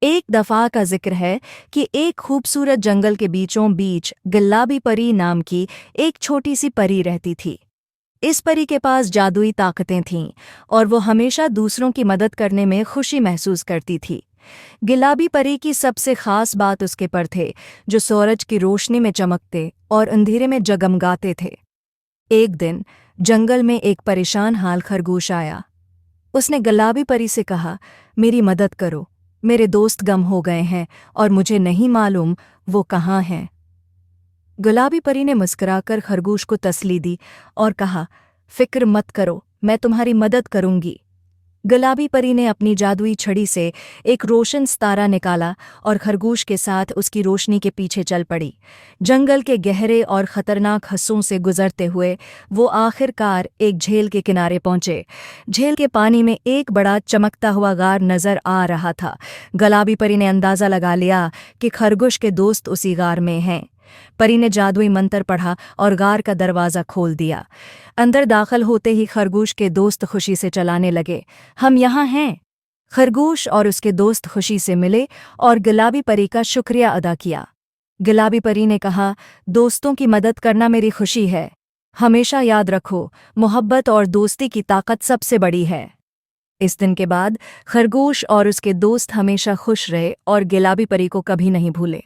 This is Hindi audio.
एक दफा का जिक्र है कि एक खूबसूरत जंगल के बीचों बीच गुलाबी परी नाम की एक छोटी सी परी रहती थी। इस परी के पास जादुई ताकतें थीं और वो हमेशा दूसरों की मदद करने में खुशी महसूस करती थी। गुलाबी परी की सबसे खास बात उसके पर थे, जो सूरज की रोशनी में चमकते और अंधेरे में जगमगाते थे। एक दिन जंगल में एक परेशान हाल खरगोश आया। उसने गुलाबी परी से कहा, मेरी मदद करो, मेरे दोस्त गम हो गए हैं और मुझे नहीं मालूम वो कहाँ हैं। गुलाबी परी ने मुस्कुराकर खरगोश को तसल्ली दी और कहा, फिक्र मत करो, मैं तुम्हारी मदद करूंगी। गुलाबी परी ने अपनी जादुई छड़ी से एक रोशन सितारा निकाला और खरगोश के साथ उसकी रोशनी के पीछे चल पड़ी। जंगल के गहरे और खतरनाक हस्सों से गुजरते हुए वो आखिरकार एक झील के किनारे पहुंचे। झील के पानी में एक बड़ा चमकता हुआ गार नजर आ रहा था। गुलाबी परी ने अंदाजा लगा लिया कि खरगोश के दोस्त उसी गार में हैं। परी ने जादुई मंत्र पढ़ा और गार का दरवाज़ा खोल दिया। अंदर दाखिल होते ही खरगोश के दोस्त खुशी से चलाने लगे, हम यहाँ हैं। खरगोश और उसके दोस्त खुशी से मिले और गुलाबी परी का शुक्रिया अदा किया। गुलाबी परी ने कहा, दोस्तों की मदद करना मेरी खुशी है। हमेशा याद रखो, मोहब्बत और दोस्ती की ताकत सबसे बड़ी है। इस दिन के बाद खरगोश और उसके दोस्त हमेशा खुश रहे और गुलाबी परी को कभी नहीं भूले।